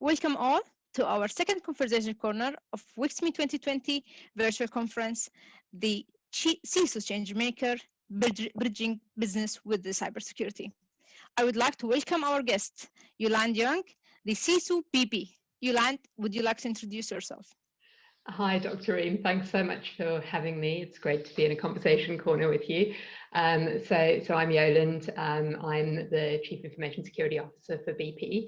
Welcome all to our second conversation corner of WiCSME 2020 virtual conference, the CISO Changemaker, Bridging Business with the Cybersecurity. I would like to welcome our guest, Yolande Young, the CISO BP. Yolande, would you like to introduce yourself? Hi, Dr. Reem. Thanks so much for having me. It's great to be in a conversation corner with you. So I'm Yolande. I'm the Chief Information Security Officer for BP.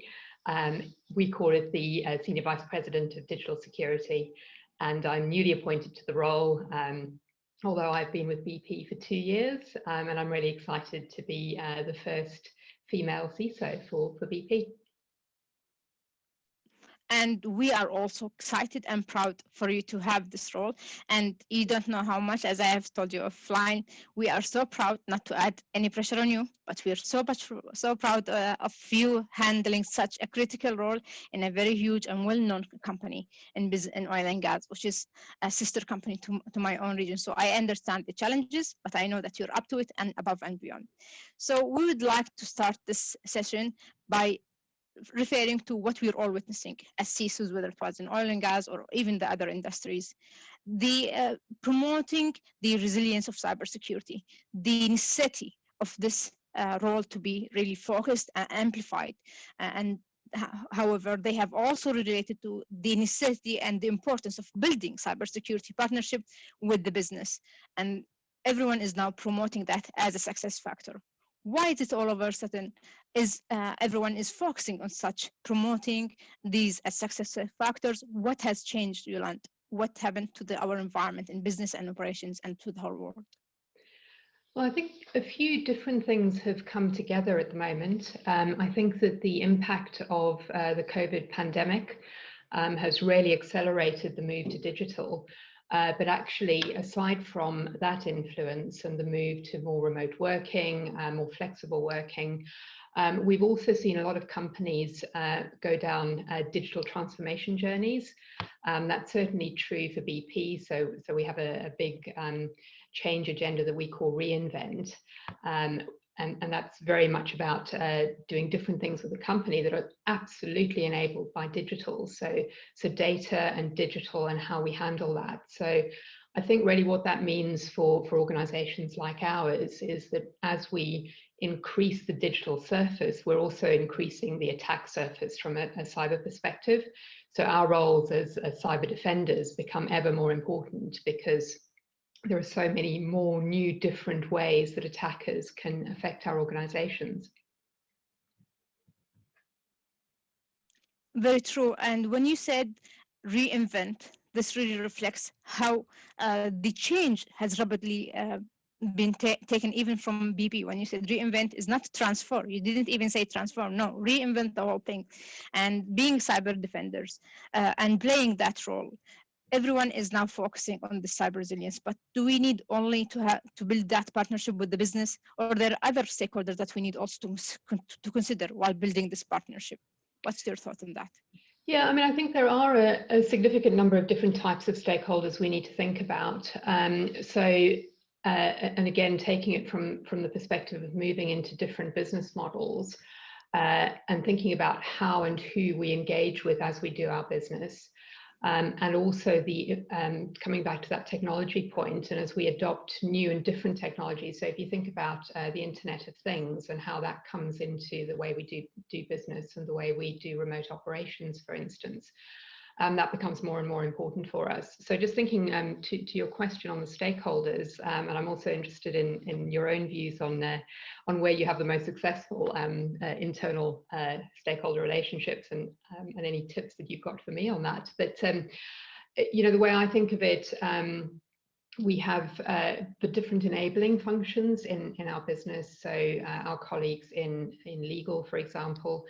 We call it the Senior Vice President of Digital Security, and I'm newly appointed to the role, although I've been with BP for 2 years, and I'm really excited to be the first female CISO for BP. And we are also excited and proud for you to have this role. And you don't know how much, as I have told you offline, we are so proud, not to add any pressure on you, but we are so proud of you handling such a critical role in a very huge and well-known company in oil and gas, which is a sister company to my own region. So I understand the challenges, but I know that you're up to it and above and beyond. So we would like to start this session by referring to what we're all witnessing as CISOs, whether it was in oil and gas or even the other industries, the promoting the resilience of cybersecurity, the necessity of this role to be really focused and amplified. And however, they have also related to the necessity and the importance of building cybersecurity partnership with the business. And everyone is now promoting that as a success factor. Why is it all of a sudden everyone is focusing on such promoting these as success factors? What has changed, Yolande? What happened to our environment in business and operations and to the whole world? Well, I think a few different things have come together at the moment. I think that the impact of the COVID pandemic has really accelerated the move to digital. But actually, aside from that influence and the move to more remote working, more flexible working, we've also seen a lot of companies go down digital transformation journeys. That's certainly true for BP. So we have a big change agenda that we call reInvent. And that's very much about doing different things with the company that are absolutely enabled by digital. So data and digital and how we handle that. So I think really what that means for organizations like ours is that as we increase the digital surface, we're also increasing the attack surface from a cyber perspective. So our roles as cyber defenders become ever more important because there are so many more new different ways that attackers can affect our organizations. Very true. And when you said reinvent, this really reflects how the change has rapidly been taken even from BP. When you said reinvent is not transform, you didn't even say transform, no, reinvent the whole thing. And being cyber defenders and playing that role, everyone is now focusing on the cyber resilience, but do we need only to build that partnership with the business, or there are other stakeholders that we need also to consider while building this partnership? What's your thought on that? Yeah, I mean, I think there are a significant number of different types of stakeholders we need to think about. And again, taking it from the perspective of moving into different business models and thinking about how and who we engage with as we do our business. And also the coming back to that technology point, and as we adopt new and different technologies. So if you think about the Internet of Things and how that comes into the way we do business and the way we do remote operations, for instance, that becomes more and more important for us. So just thinking to your question on the stakeholders, and I'm also interested in your own views on where you have the most successful internal stakeholder relationships and any tips that you've got for me on that. But you know, the way I think of it, we have the different enabling functions in our business. So our colleagues in legal, for example.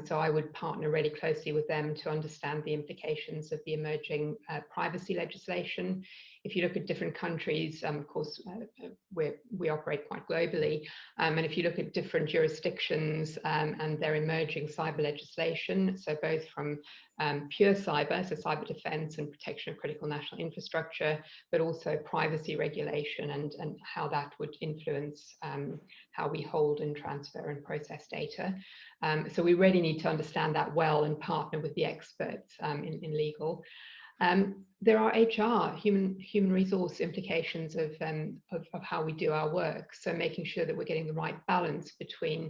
So I would partner really closely with them to understand the implications of the emerging privacy legislation. If you look at different countries, of course, we operate quite globally. And if you look at different jurisdictions and their emerging cyber legislation, so both from pure cyber, so cyber defense and protection of critical national infrastructure, but also privacy regulation and how that would influence how we hold and transfer and process data. So we really need to understand that well and partner with the experts in legal. There are HR, human resource implications of how we do our work. So making sure that we're getting the right balance between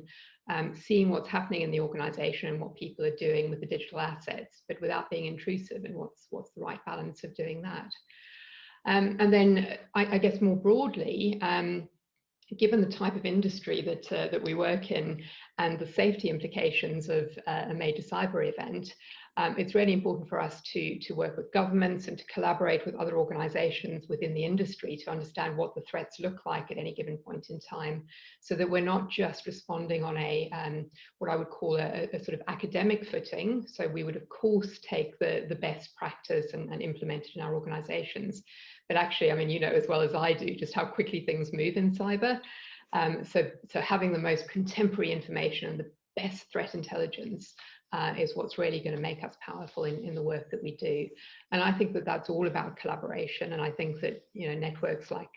seeing what's happening in the organization and what people are doing with the digital assets, but without being intrusive, and what's the right balance of doing that. And then I guess more broadly, given the type of industry that we work in and the safety implications of a major cyber event, it's really important for us to work with governments and to collaborate with other organizations within the industry to understand what the threats look like at any given point in time, so that we're not just responding on a what I would call a sort of academic footing. So we would of course take the best practice and implement it in our organizations. But actually, I mean, you know as well as I do just how quickly things move in cyber. So having the most contemporary information and the best threat intelligence is what's really going to make us powerful in the work that we do. And I think that that's all about collaboration. And I think that, you know, networks like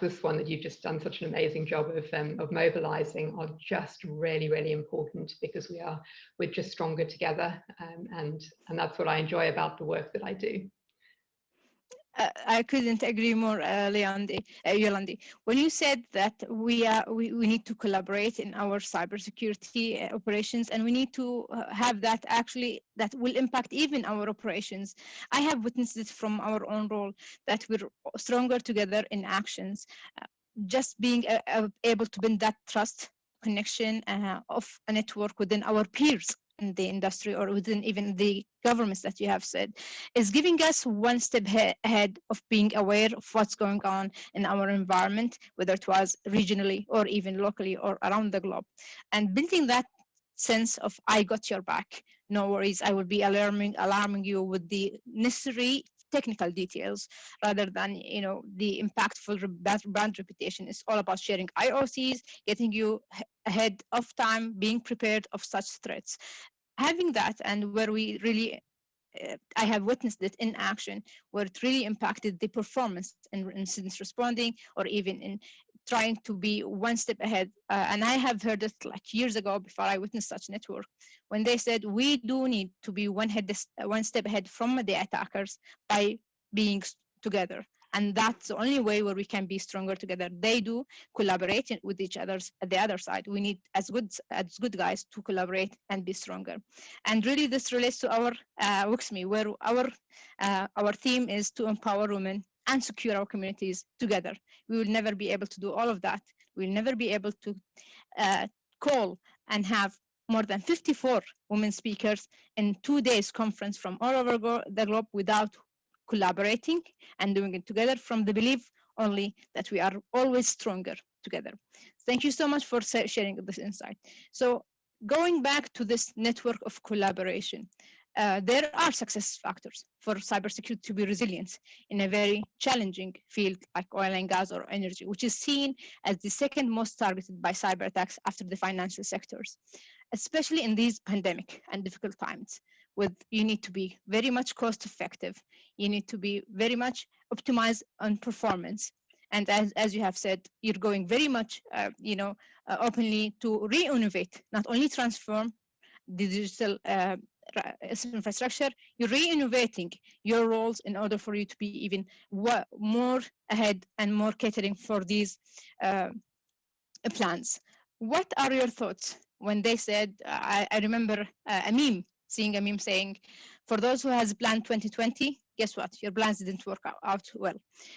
this one that you've just done such an amazing job of mobilizing are just really, really important, because we're just stronger together. And that's what I enjoy about the work that I do. I couldn't agree more, Yolandi. When you said that we need to collaborate in our cybersecurity operations, and we need to have that actually that will impact even our operations. I have witnessed it from our own role, that we're stronger together in actions. Just being able to build that trust connection of a network within our peers in the industry, or within even the governments that you have said, is giving us one step ahead of being aware of what's going on in our environment, whether it was regionally or even locally or around the globe. And building that sense of I got your back, no worries, I will be alarming you with the necessary technical details, rather than, you know, the impactful brand reputation. Is all about sharing IOCs, getting you ahead of time, being prepared of such threats. Having that, and where we really I have witnessed it in action, where it really impacted the performance in incident responding, or even in trying to be one step ahead. And I have heard it like years ago, before I witnessed such network, when they said we do need to be one step ahead from the attackers by being together. And that's the only way where we can be stronger together. They do collaborate with each other at the other side. We need, as good guys, to collaborate and be stronger. And really, this relates to our WiCSME, where our theme is to empower women and secure our communities together. We will never be able to do all of that. We'll never be able to call and have more than 54 women speakers in 2 days conference from all over the globe without collaborating and doing it together, from the belief only that we are always stronger together. Thank you so much for sharing this insight. So going back to this network of collaboration, there are success factors for cybersecurity to be resilient in a very challenging field like oil and gas or energy, which is seen as the second most targeted by cyber attacks after the financial sectors, especially in these pandemic and difficult times. You need to be very much cost effective. You need to be very much optimized on performance. And as you have said, you're going very much, openly to re-innovate, not only transform the digital infrastructure, you're re-innovating your roles in order for you to be even more ahead and more catering for these plans. What are your thoughts when they said, I remember seeing a meme saying, for those who has planned 2020, guess what? Your plans didn't work out well.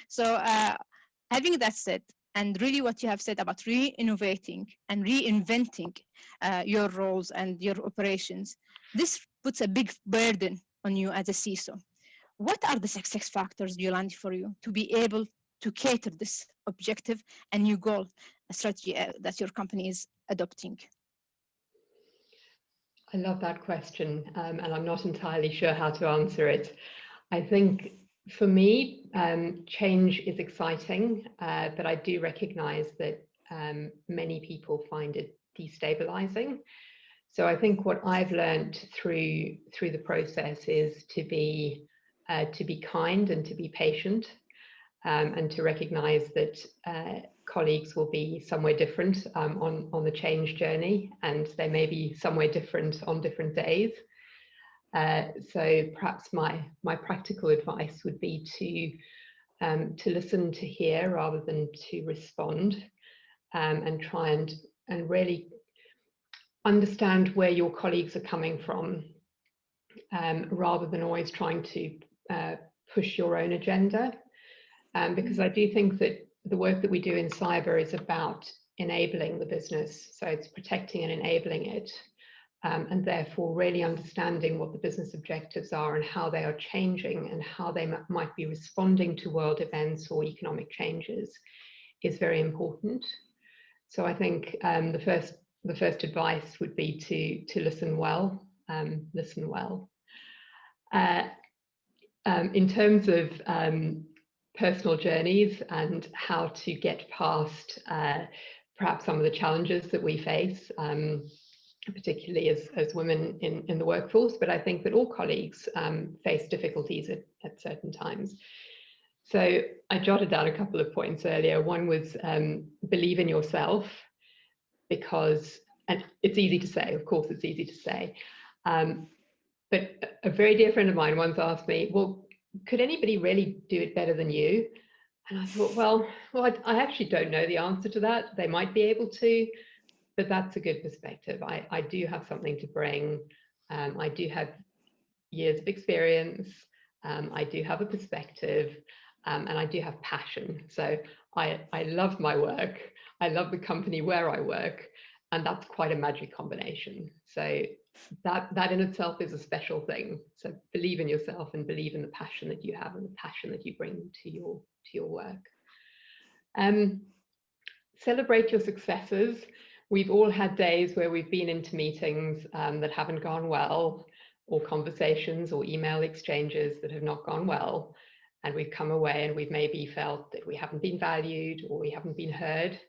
So having that said, and really what you have said about re-innovating and reinventing your roles and your operations, this puts a big burden on you as a CISO. What are the success factors, Yolandi, for you to be able to cater this objective and new goal strategy that your company is adopting? I love that question, and I'm not entirely sure how to answer it. I think for me, change is exciting, but I do recognize that many people find it destabilizing. So I think what I've learned through the process is to be kind and to be patient, and to recognize that colleagues will be somewhere different on the change journey, and they may be somewhere different on different days. So perhaps my practical advice would be to listen to hear rather than to respond, and try and really understand where your colleagues are coming from, rather than always trying to push your own agenda. Because I do think that the work that we do in cyber is about enabling the business. So it's protecting and enabling it, and therefore really understanding what the business objectives are and how they are changing and how they might be responding to world events or economic changes is very important. So I think the first advice would be to listen well, listen well. In terms of personal journeys and how to get past perhaps some of the challenges that we face, particularly as women in the workforce, but I think that all colleagues face difficulties at certain times. So I jotted down a couple of points earlier. One was believe in yourself, because, and it's easy to say, of course it's easy to say, but a very dear friend of mine once asked me, well, could anybody really do it better than you? And I thought, well, I actually don't know the answer to that. They might be able to, but that's a good perspective. I do have something to bring. I do have years of experience. I do have a perspective, and I do have passion. So I love my work. I love the company where I work, and that's quite a magic combination. So that in itself is a special thing. So believe in yourself and believe in the passion that you have and the passion that you bring to your work. Celebrate your successes. We've all had days where we've been into meetings that haven't gone well, or conversations or email exchanges that have not gone well, and we've come away and we've maybe felt that we haven't been valued or we haven't been heard.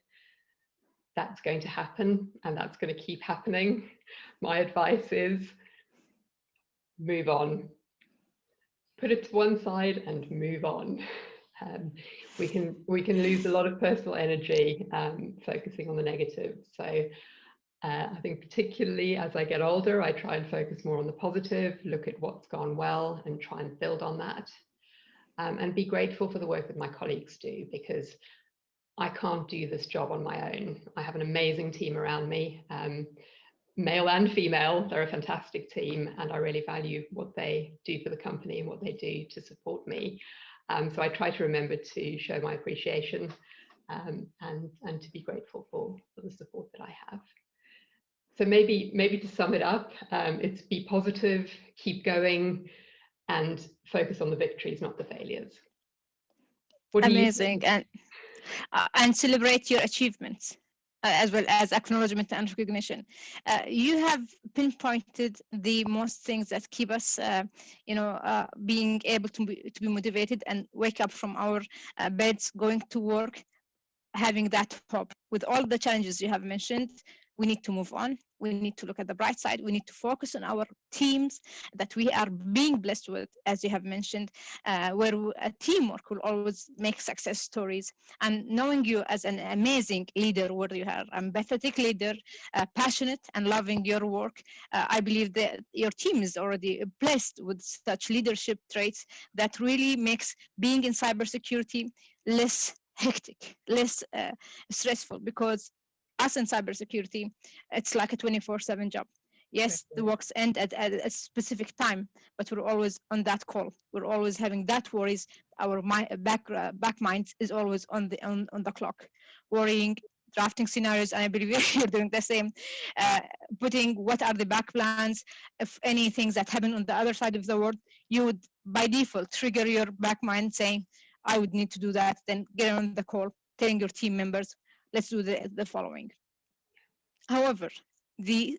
That's going to happen, and that's going to keep happening. My advice is move on. Put it to one side and move on. We can lose a lot of personal energy focusing on the negative. So I think particularly as I get older, I try and focus more on the positive, look at what's gone well and try and build on that. And be grateful for the work that my colleagues do, because I can't do this job on my own. I have an amazing team around me, male and female. They're a fantastic team, and I really value what they do for the company and what they do to support me. So I try to remember to show my appreciation and to be grateful for the support that I have. So maybe to sum it up, it's be positive, keep going, and focus on the victories, not the failures. Amazing. And celebrate your achievements, as well as acknowledgement and recognition. You have pinpointed the most things that keep us, being able to be motivated and wake up from our beds, going to work, having that hope. With all the challenges you have mentioned, we need to move on. We need to look at the bright side. We need to focus on our teams that we are being blessed with, as you have mentioned, where a teamwork will always make success stories. And knowing you as an amazing leader, where you are an empathetic leader, passionate and loving your work, I believe that your team is already blessed with such leadership traits that really makes being in cybersecurity less hectic, less stressful, because us in cybersecurity, it's like a 24/7 job. Yes, the works end at a specific time, but we're always on that call. We're always having that worries. Our back minds is always on the clock, worrying, drafting scenarios, and I believe you're doing the same. Putting what are the back plans, if any things that happen on the other side of the world, you would by default trigger your back mind saying, I would need to do that, then get on the call, telling your team members, let's do the following. However, the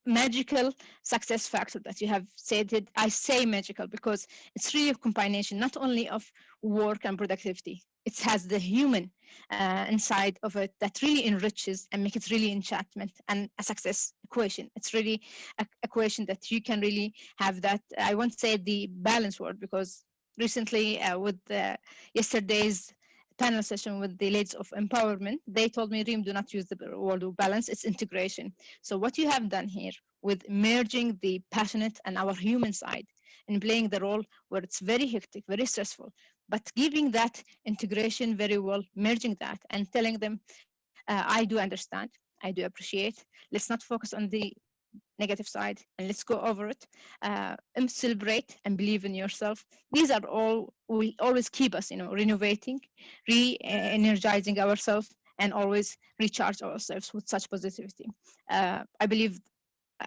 magical success factor that you have stated, I say magical because it's really a combination not only of work and productivity, it has the human inside of it that really enriches and make it really enchantment and a success equation. It's really a equation that you can really have that, I won't say the balance word, because recently with yesterday's panel session with the ladies of empowerment, they told me, Reem, do not use the word of balance, it's integration. So what you have done here with merging the passionate and our human side and playing the role where it's very hectic, very stressful, but giving that integration very well, merging that and telling them, I do understand, I do appreciate. Let's not focus on the negative side and let's go over it. And celebrate and believe in yourself. These are all will always keep us, renovating, re-energizing ourselves, and always recharge ourselves with such positivity. I believe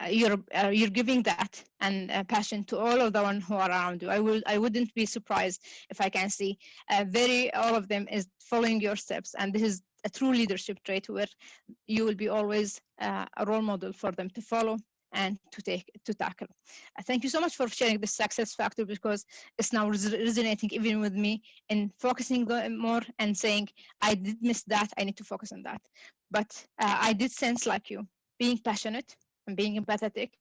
you're giving that and passion to all of the one who are around you. I wouldn't be surprised if I can see very all of them is following your steps, and this is a true leadership trait where you will be always a role model for them to follow and to tackle. Thank you so much for sharing this success factor, because it's now resonating even with me in focusing more and saying I did miss that, I need to focus on that. But I did sense, like you, being passionate and being empathetic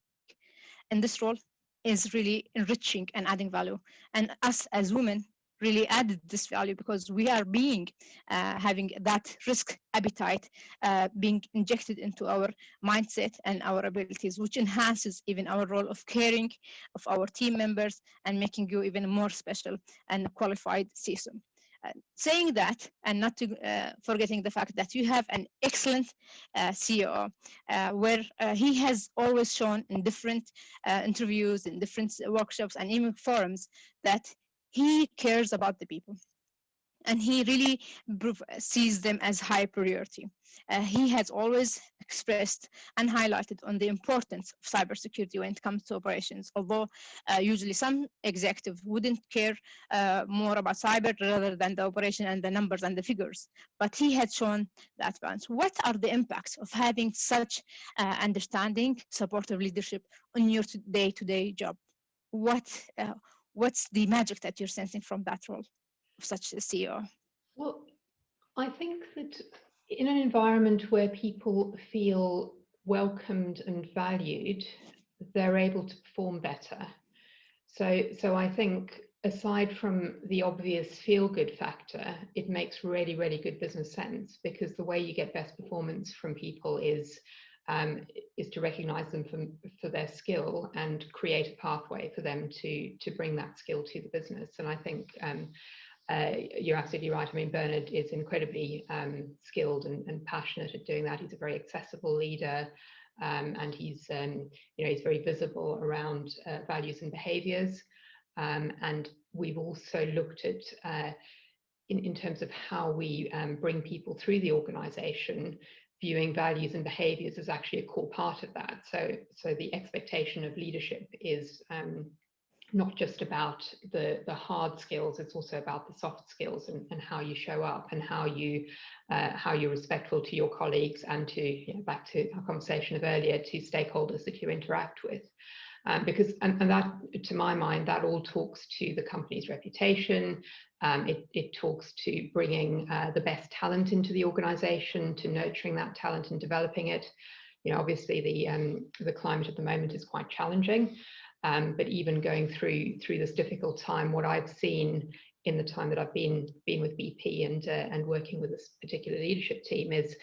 in this role is really enriching and adding value. And us as women really added this value because we are being having that risk appetite being injected into our mindset and our abilities, which enhances even our role of caring of our team members and making you even more special and qualified CISO. Saying that, and not to, forgetting the fact that you have an excellent CEO, where he has always shown in different interviews, in different workshops, and even forums that he cares about the people and he really sees them as high priority. He has always expressed and highlighted on the importance of cybersecurity when it comes to operations, although usually some executive wouldn't care more about cyber rather than the operation and the numbers and the figures. But he had shown that balance. What are the impacts of having such understanding, supportive leadership on your day-to-day job? What's the magic that you're sensing from that role of such a CEO? Well, I think that in an environment where people feel welcomed and valued, they're able to perform better. So I think aside from the obvious feel-good factor, it makes really, really good business sense, because the way you get best performance from people is to recognize them for their skill and create a pathway for them to bring that skill to the business. And I think you're absolutely right. I mean, Bernard is incredibly skilled and passionate at doing that. He's a very accessible leader, and he's he's very visible around values and behaviours. And we've also looked at in terms of how we bring people through the organisation, viewing values and behaviours as actually a core part of that. So the expectation of leadership is not just about the hard skills, it's also about the soft skills and how you show up and how you're respectful to your colleagues and to, back to our conversation of earlier, to stakeholders that you interact with. Because that, to my mind, that all talks to the company's reputation. It talks to bringing the best talent into the organization, to nurturing that talent and developing it. Obviously the climate at the moment is quite challenging. But even going through this difficult time, what I've seen in the time that I've been with BP and working with this particular leadership team is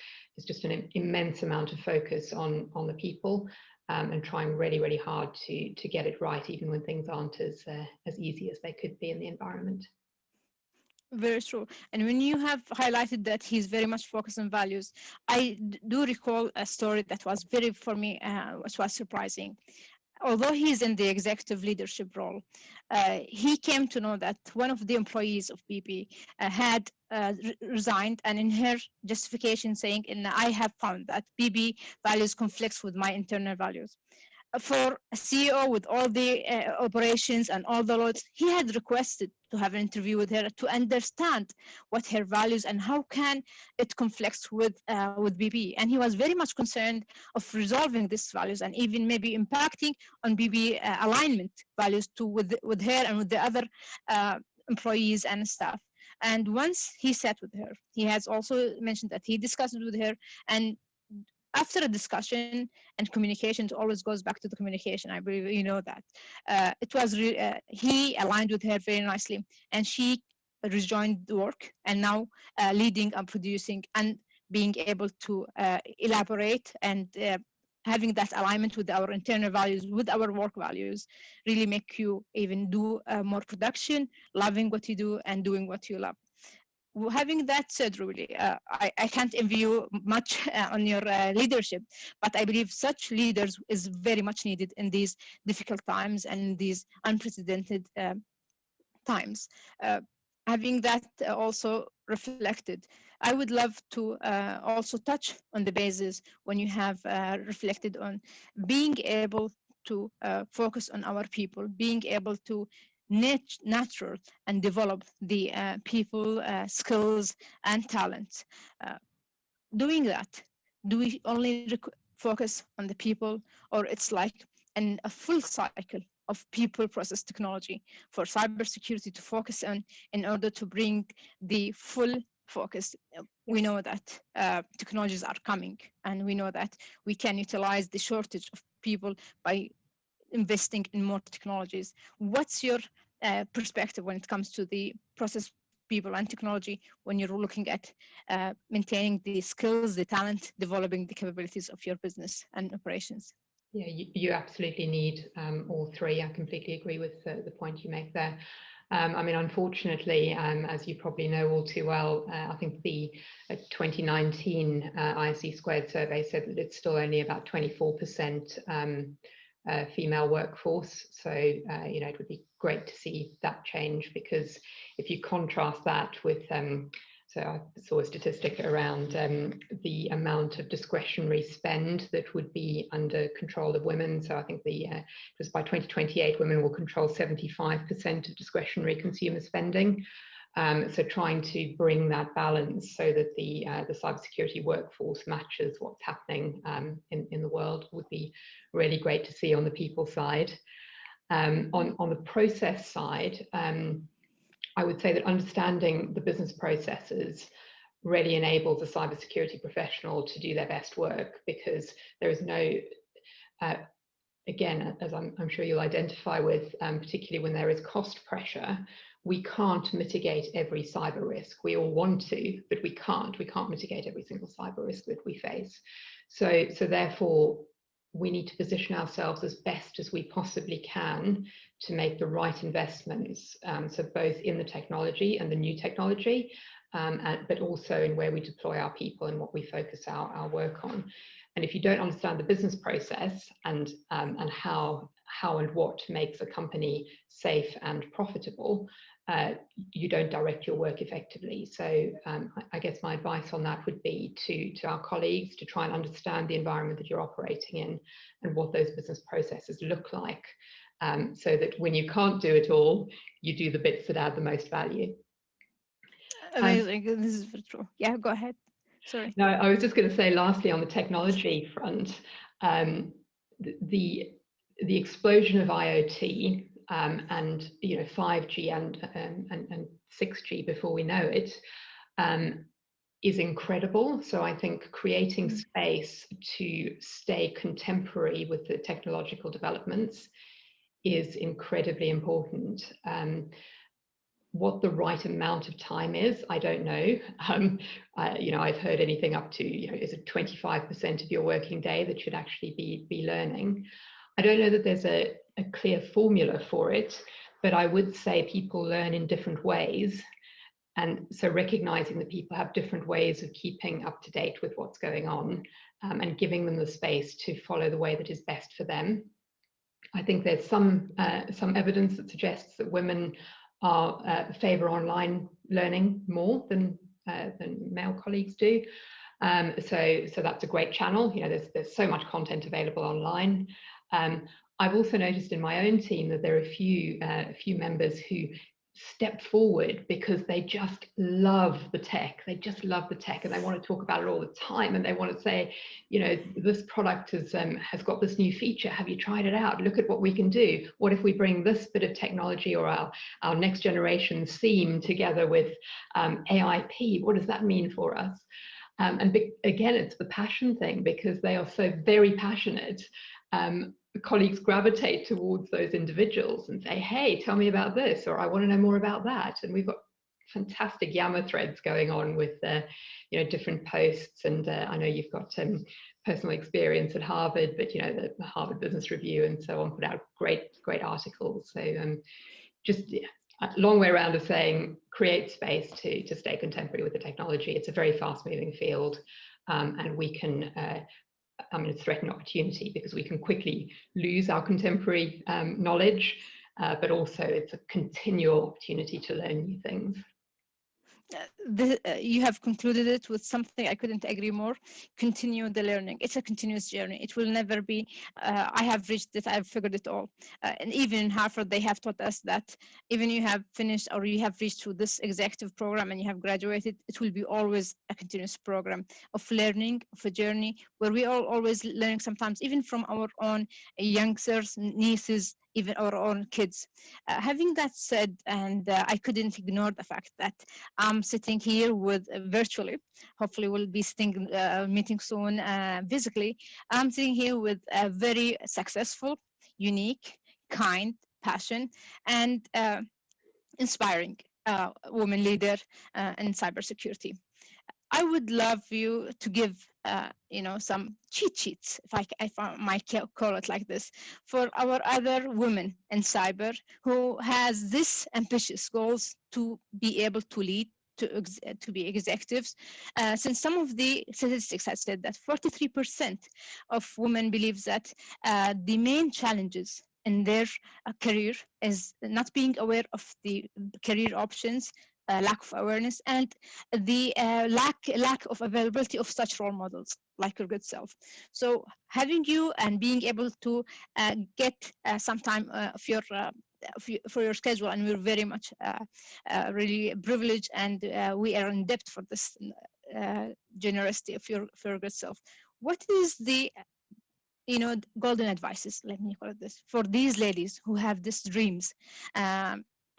just an immense amount of focus on the people, and trying really, really hard to get it right, even when things aren't as easy as they could be in the environment. Very true. And when you have highlighted that he's very much focused on values, I do recall a story that was very, for me, which was surprising. Although he's in the executive leadership role, he came to know that one of the employees of BP had resigned, and in her justification saying, I have found that BP values conflicts with my internal values. For a CEO with all the operations and all the loads, he had requested to have an interview with her to understand what her values and how can it conflicts with BP. And he was very much concerned of resolving these values and even maybe impacting on BP alignment values with her and with the other employees and staff. And once he sat with her, he has also mentioned that he discussed it with her, and after a discussion, and communication, it always goes back to the communication. I believe you know that. It was he aligned with her very nicely, and she rejoined the work and now leading and producing and being able to elaborate and having that alignment with our internal values, with our work values, really make you even do more production, loving what you do and doing what you love. Having that said, really, I can't envy you much on your leadership, but I believe such leaders is very much needed in these difficult times and these unprecedented times. Having that also reflected, I would love to also touch on the basis when you have reflected on being able to focus on our people, being able to nurture and develop the people, skills, and talents. Uh, Doing that, do we only focus on the people, or it's like a full cycle of people process technology for cybersecurity to focus on in order to bring the full focus? We know that technologies are coming, and we know that we can utilize the shortage of people by investing in more technologies. What's your perspective when it comes to the process people and technology when you're looking at maintaining the skills, the talent, developing the capabilities of your business and operations? Yeah, you absolutely need all three. I completely agree with the point you make there. I mean, unfortunately, as you probably know all too well, I think the 2019 ISC Squared survey said that it's still only about 24% female workforce. So, you know, it would be great to see that change, because if you contrast that with, so I saw a statistic around the amount of discretionary spend that would be under control of women. So I think it was by 2028, women will control 75% of discretionary consumer spending. So trying to bring that balance so that the cybersecurity workforce matches what's happening in the world would be really great to see on the people side. On the process side, I would say that understanding the business processes really enables a cybersecurity professional to do their best work, because there is no, again, as I'm sure you'll identify with, particularly when there is cost pressure, we can't mitigate every cyber risk. We all want to, but we can't. We can't mitigate every single cyber risk that we face. So therefore, we need to position ourselves as best as we possibly can to make the right investments. So both in the technology and the new technology, but also in where we deploy our people and what we focus our work on. And if you don't understand the business process and how and what makes a company safe and profitable, you don't direct your work effectively. So I guess my advice on that would be to our colleagues to try and understand the environment that you're operating in and what those business processes look like, so that when you can't do it all, you do the bits that add the most value. Amazing. This is very true. Yeah, go ahead. Sorry. No, I was just going to say, lastly, on the technology front, the explosion of IoT and 5G and 6G before we know it is incredible. So I think creating space to stay contemporary with the technological developments is incredibly important. What the right amount of time is, I don't know. I've heard anything up to, is it 25% of your working day that should actually be learning? I don't know that there's a clear formula for it, but I would say people learn in different ways. And so recognizing that people have different ways of keeping up to date with what's going on, and giving them the space to follow the way that is best for them. I think there's some evidence that suggests that women favor online learning more than male colleagues do. So that's a great channel. There's so much content available online. I've also noticed in my own team that there are a few members who step forward because they just love the tech. They just love the tech, and they want to talk about it all the time. And they want to say, this product has got this new feature. Have you tried it out? Look at what we can do. What if we bring this bit of technology or our next generation SIEM together with AIP? What does that mean for us? And again, it's the passion thing, because they are so very passionate. Colleagues gravitate towards those individuals and say, hey, tell me about this, or I want to know more about that. And we've got fantastic Yammer threads going on with different posts, and I know you've got personal experience at Harvard, but the Harvard Business Review and so on put out great articles. So just a long way around of saying create space to stay contemporary with the technology. It's a very fast moving field, and we can it's a threatened opportunity because we can quickly lose our contemporary knowledge, but also it's a continual opportunity to learn new things. You have concluded it with something I couldn't agree more. Continue the learning. It's a continuous journey. It will never be, I have reached it, I've figured it all. And even in Harvard, they have taught us that even you have finished or you have reached through this executive program and you have graduated, it will be always a continuous program of learning, of a journey where we are always learning, sometimes even from our own youngsters, nieces, even our own kids. Having that said, and I couldn't ignore the fact that I'm sitting here with virtually, hopefully we'll be sitting, meeting soon physically. I'm sitting here with a very successful, unique, kind, passionate, and inspiring woman leader in cybersecurity. I would love you to give, some cheat sheets, if I might call it like this, for our other women in cyber who has this ambitious goals to be able to lead, to be executives, since some of the statistics have said that 43% of women believe that the main challenges in their career is not being aware of the career options, lack of awareness, and the lack of availability of such role models like your good self. So having you and being able to get some time for your schedule, and we're very much really privileged, and we are in debt for this generosity of your good self. What is the golden advices, let me call it this, for these ladies who have these dreams?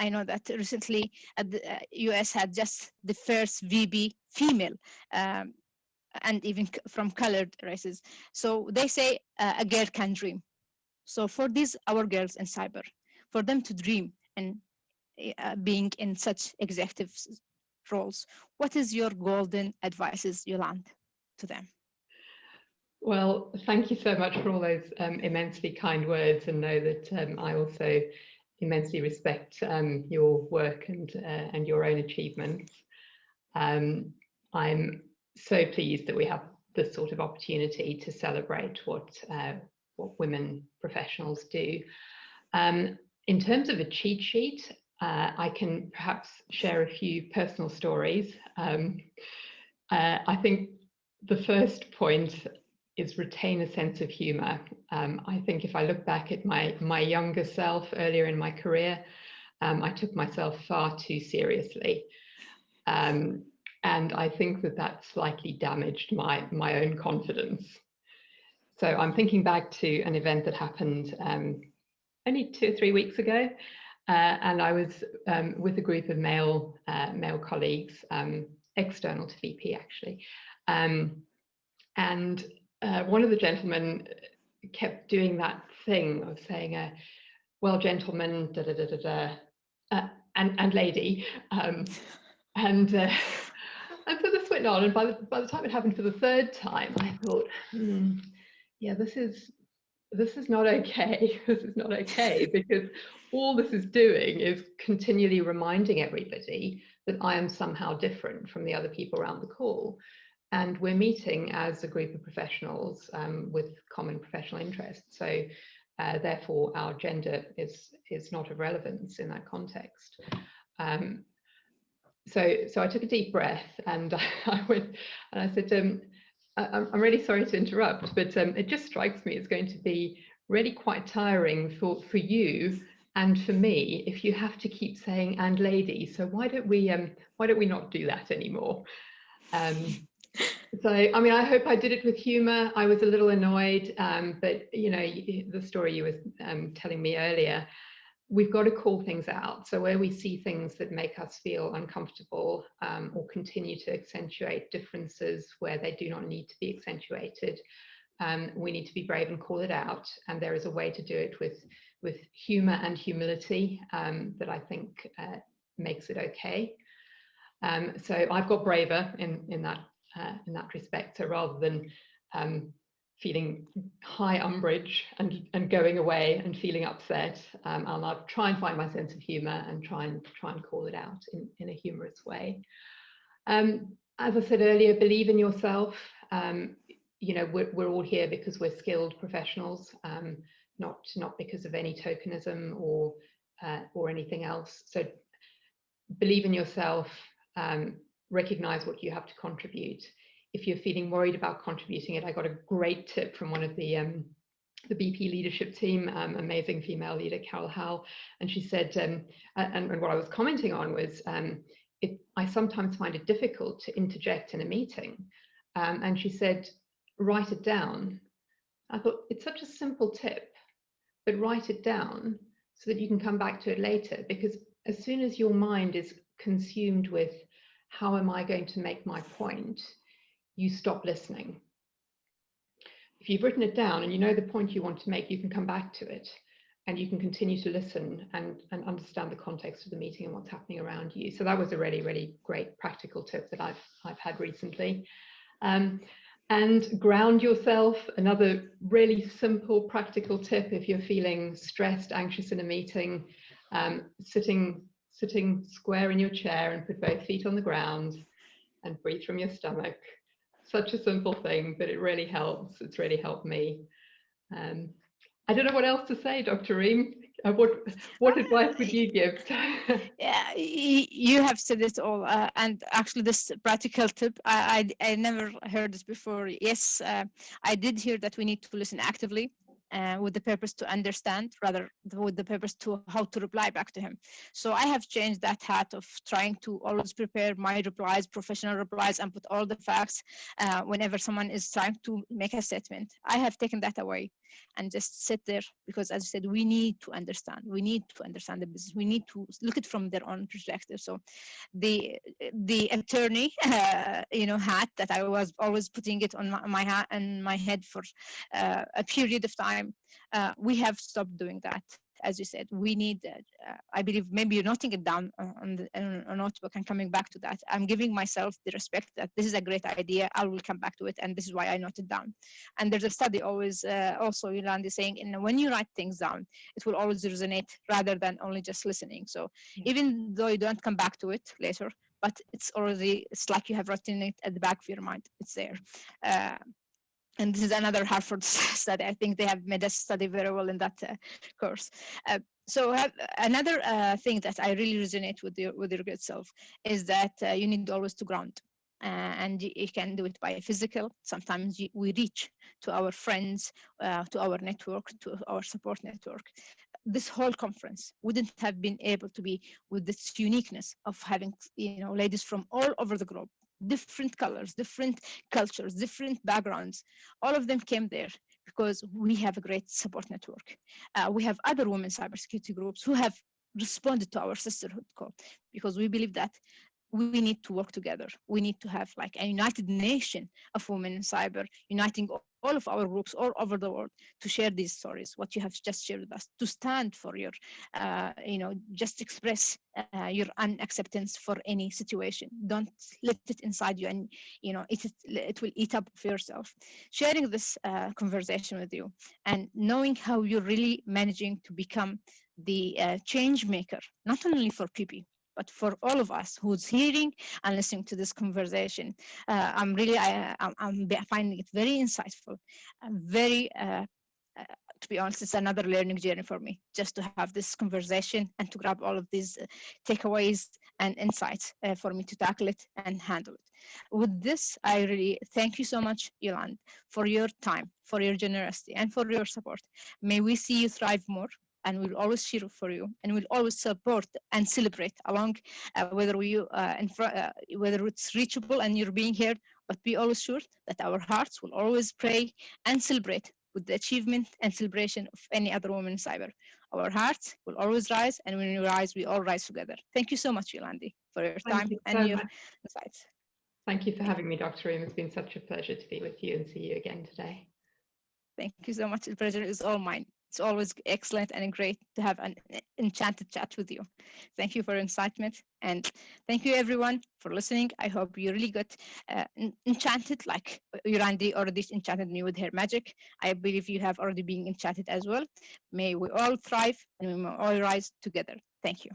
I know that recently the US had just the first VP female, and even from colored races. So they say a girl can dream. So for these, our girls in cyber, for them to dream and being in such executive roles, what is your golden advices, Yolande, to them? Well, thank you so much for all those immensely kind words, and know that I also immensely respect your work and your own achievements. I'm so pleased that we have this sort of opportunity to celebrate what women professionals do. In terms of a cheat sheet, I can perhaps share a few personal stories. I think the first point is retain a sense of humor. I think if I look back at my younger self earlier in my career, I took myself far too seriously. And I think that slightly damaged my own confidence. So I'm thinking back to an event that happened only 2 or 3 weeks ago, and I was with a group of male colleagues, external to VP actually, and one of the gentlemen kept doing that thing of saying, well, gentlemen, da da da da da, and lady, and so this went on, and by the time it happened for the 3rd time, I thought, yeah, this is not okay. This is not okay, because all this is doing is continually reminding everybody that I am somehow different from the other people around the call. And we're meeting as a group of professionals with common professional interests. So therefore, our gender is not of relevance in that context. So I took a deep breath, and I went and I said, I'm really sorry to interrupt, but it just strikes me it's going to be really quite tiring for you and for me if you have to keep saying "and lady." So why don't we not do that anymore? So, I mean, I hope I did it with humor. I was a little annoyed, but the story you were telling me earlier, we've got to call things out. So where we see things that make us feel uncomfortable or continue to accentuate differences where they do not need to be accentuated, we need to be brave and call it out. And there is a way to do it with humor and humility that I think makes it okay. So I've got braver in that respect. So rather than feeling high umbrage and going away and feeling upset, I'll try and find my sense of humour and try and call it out in a humorous way. As I said earlier, believe in yourself. You know, we're all here because we're skilled professionals, not because of any tokenism or anything else. So believe in yourself. Recognize what you have to contribute. If you're feeling worried about contributing it, I got a great tip from one of the BP leadership team, amazing female leader, Carol Howell, and she said, and what I was commenting on was, I sometimes find it difficult to interject in a meeting, and she said, write it down. I thought, it's such a simple tip, but write it down so that you can come back to it later, because as soon as your mind is consumed with how am I going to make my point, you stop listening. If you've written it down and you know the point you want to make, you can come back to it and you can continue to listen and understand the context of the meeting and what's happening around you. So that was a really, really great practical tip that I've had recently. And ground yourself, another really simple practical tip if you're feeling stressed, anxious in a meeting, sitting square in your chair and put both feet on the ground and breathe from your stomach. Such a simple thing, but it really helps. It's really helped me. I don't know what else to say, Dr. Reem. What advice would you give? Yeah, you have said it all, and actually this practical tip, I never heard this before. Yes, I did hear that we need to listen actively, with the purpose to understand, rather with the purpose to how to reply back to him. So I have changed that hat of trying to always prepare my replies, professional replies, and put all the facts whenever someone is trying to make a statement. I have taken that away and just sit there, because as I said, we need to understand. We need to understand the business. We need to look at it from their own perspective. So the attorney, hat that I was always putting it on my hat and my head for a period of time, we have stopped doing that. As you said, we need, I believe maybe you're noting it down on a notebook and coming back to that. I'm giving myself the respect that this is a great idea. I will come back to it. And this is why I noted down. And there's a study always, also Yolandi saying, when you write things down, it will always resonate rather than only just listening. So even though you don't come back to it later, but it's like you have written it at the back of your mind. It's there. And this is another Harvard study. I think they have made us study very well in that course. So another thing that I really resonate with your good self is that you need always to ground. And you can do it by physical. Sometimes we reach to our friends, to our network, to our support network. This whole conference wouldn't have been able to be with this uniqueness of having, ladies from all over the globe, different colors, different cultures, different backgrounds. All of them came there because we have a great support network. We have other women cybersecurity groups who have responded to our sisterhood call, because we believe that we need to work together. We need to have like a united nation of women in cyber, uniting all of our groups all over the world to share these stories, what you have just shared with us, to stand for your, just express your unacceptance for any situation. Don't let it inside you, and it will eat up for yourself. Sharing this conversation with you and knowing how you're really managing to become the change maker, not only for PP, but for all of us who's hearing and listening to this conversation. I'm finding it very insightful and very, to be honest, it's another learning journey for me, just to have this conversation and to grab all of these takeaways and insights for me to tackle it and handle it. With this, I really thank you so much, Yolande, for your time, for your generosity, and for your support. May we see you thrive more, and we'll always cheer for you, and we'll always support and celebrate along, whether it's reachable and you're being heard, but be always sure that our hearts will always pray and celebrate with the achievement and celebration of any other woman in cyber. Our hearts will always rise, and when we rise, we all rise together. Thank you so much, Yolandi, for your time and your insights. Thank you for having me, Dr. Reem. It's been such a pleasure to be with you and see you again today. Thank you so much. The pleasure is all mine. It's always excellent and great to have enchanted chat with you. Thank you for your incitement, and thank you everyone for listening. I hope you really got enchanted, like Yurandi already enchanted me with her magic. I believe you have already been enchanted as well. May we all thrive and we may all rise together. Thank you.